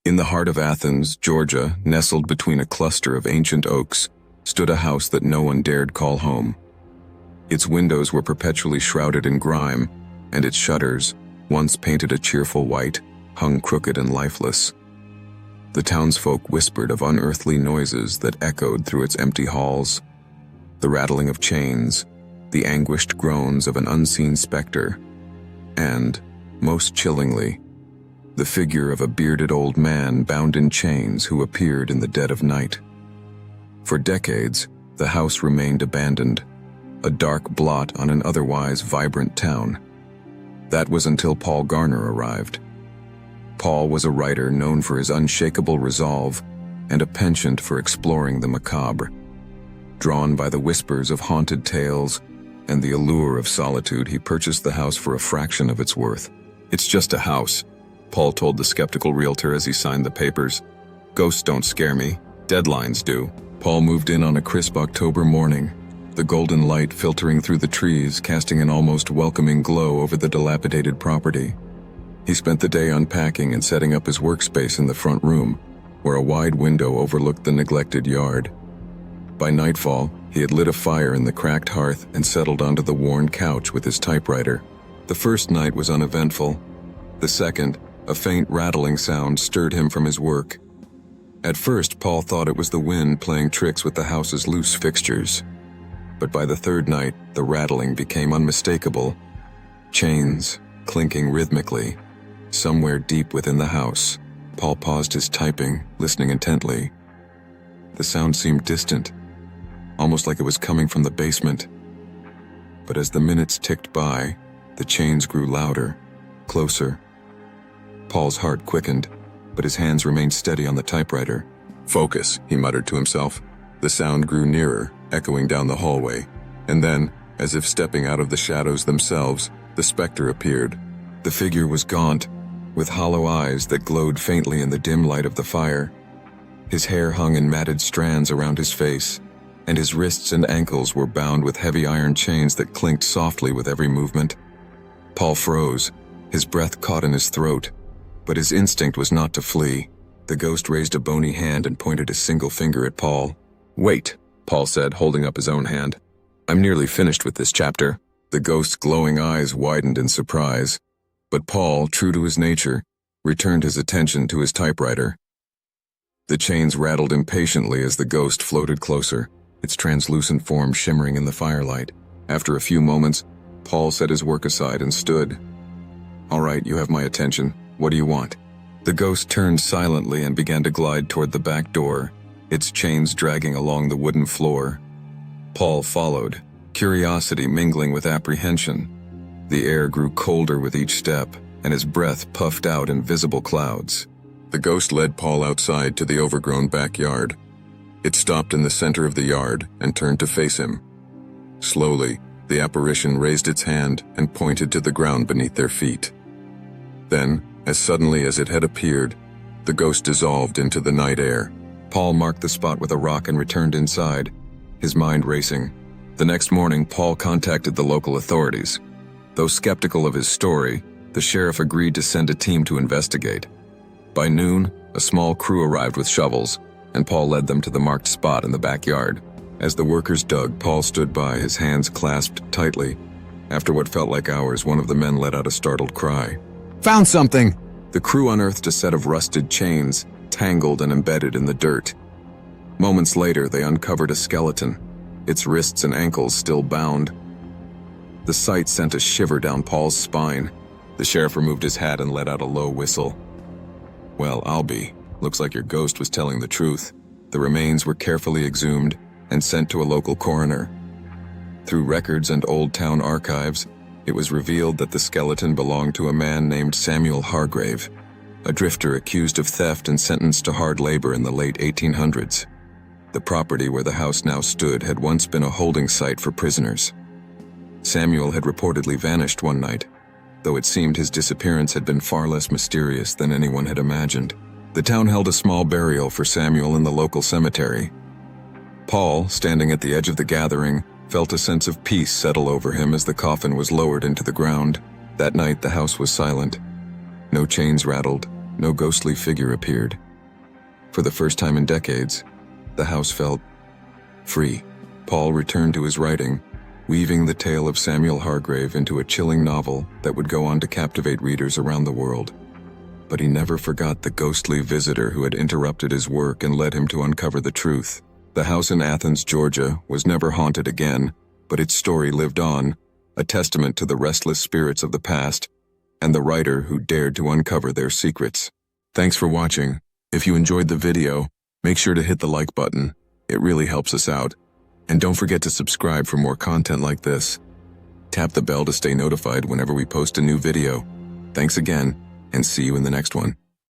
In the heart of Athens, Georgia, nestled between a cluster of ancient oaks, stood a house that no one dared call home. Its windows were perpetually shrouded in grime, and its shutters, once painted a cheerful white, hung crooked and lifeless. The townsfolk whispered of unearthly noises that echoed through its empty halls, the rattling of chains, the anguished groans of an unseen specter, and, most chillingly, the figure of a bearded old man bound in chains who appeared in the dead of night. For decades, the house remained abandoned, a dark blot on an otherwise vibrant town. That was until Paul Garner arrived. Paul was a writer known for his unshakable resolve and a penchant for exploring the macabre. Drawn by the whispers of haunted tales and the allure of solitude, he purchased the house for a fraction of its worth. "It's just a house," Paul told the skeptical realtor as he signed the papers. "Ghosts don't scare me, deadlines do." Paul moved in on a crisp October morning, the golden light filtering through the trees, casting an almost welcoming glow over the dilapidated property. He spent the day unpacking and setting up his workspace in the front room, where a wide window overlooked the neglected yard. By nightfall, he had lit a fire in the cracked hearth and settled onto the worn couch with his typewriter. The first night was uneventful. The second, a faint rattling sound stirred him from his work. At first, Paul thought it was the wind playing tricks with the house's loose fixtures. But by the third night, the rattling became unmistakable. Chains, clinking rhythmically. Somewhere deep within the house, Paul paused his typing, listening intently. The sound seemed distant, almost like it was coming from the basement. But as the minutes ticked by, the chains grew louder, closer. Paul's heart quickened, but his hands remained steady on the typewriter. "Focus," he muttered to himself. The sound grew nearer, echoing down the hallway. And then, as if stepping out of the shadows themselves, the specter appeared. The figure was gaunt, with hollow eyes that glowed faintly in the dim light of the fire. His hair hung in matted strands around his face, and his wrists and ankles were bound with heavy iron chains that clinked softly with every movement. Paul froze, his breath caught in his throat, but his instinct was not to flee. The ghost raised a bony hand and pointed a single finger at Paul. "Wait," Paul said, holding up his own hand. "I'm nearly finished with this chapter." The ghost's glowing eyes widened in surprise, but Paul, true to his nature, returned his attention to his typewriter. The chains rattled impatiently as the ghost floated closer, its translucent form shimmering in the firelight. After a few moments, Paul set his work aside and stood. "All right, you have my attention. What do you want?" The ghost turned silently and began to glide toward the back door, its chains dragging along the wooden floor. Paul followed, curiosity mingling with apprehension. The air grew colder with each step, and his breath puffed out in visible clouds. The ghost led Paul outside to the overgrown backyard. It stopped in the center of the yard and turned to face him. Slowly, the apparition raised its hand and pointed to the ground beneath their feet. Then, as suddenly as it had appeared, the ghost dissolved into the night air. Paul marked the spot with a rock and returned inside, his mind racing. The next morning, Paul contacted the local authorities. Though skeptical of his story, the sheriff agreed to send a team to investigate. By noon, a small crew arrived with shovels, and Paul led them to the marked spot in the backyard. As the workers dug, Paul stood by, his hands clasped tightly. After what felt like hours, one of the men let out a startled cry. "Found something!" The crew unearthed a set of rusted chains, tangled and embedded in the dirt. Moments later, they uncovered a skeleton, its wrists and ankles still bound. The sight sent a shiver down Paul's spine. The sheriff removed his hat and let out a low whistle. "Well, I'll be. Looks like your ghost was telling the truth." The remains were carefully exhumed and sent to a local coroner. Through records and old town archives, it was revealed that the skeleton belonged to a man named Samuel Hargrave, a drifter accused of theft and sentenced to hard labor in the late 1800s. The property where the house now stood had once been a holding site for prisoners. Samuel had reportedly vanished one night, though it seemed his disappearance had been far less mysterious than anyone had imagined. The town held a small burial for Samuel in the local cemetery. Paul, standing at the edge of the gathering, felt a sense of peace settle over him as the coffin was lowered into the ground. That night, the house was silent. No chains rattled, no ghostly figure appeared. For the first time in decades, the house felt free. Paul returned to his writing, weaving the tale of Samuel Hargrave into a chilling novel that would go on to captivate readers around the world. But he never forgot the ghostly visitor who had interrupted his work and led him to uncover the truth. The house in Athens, Georgia, was never haunted again, but its story lived on, a testament to the restless spirits of the past and the writer who dared to uncover their secrets. Thanks for watching. If you enjoyed the video, make sure to hit the like button. It really helps us out. And don't forget to subscribe for more content like this. Tap the bell to stay notified whenever we post a new video. Thanks again, and see you in the next one.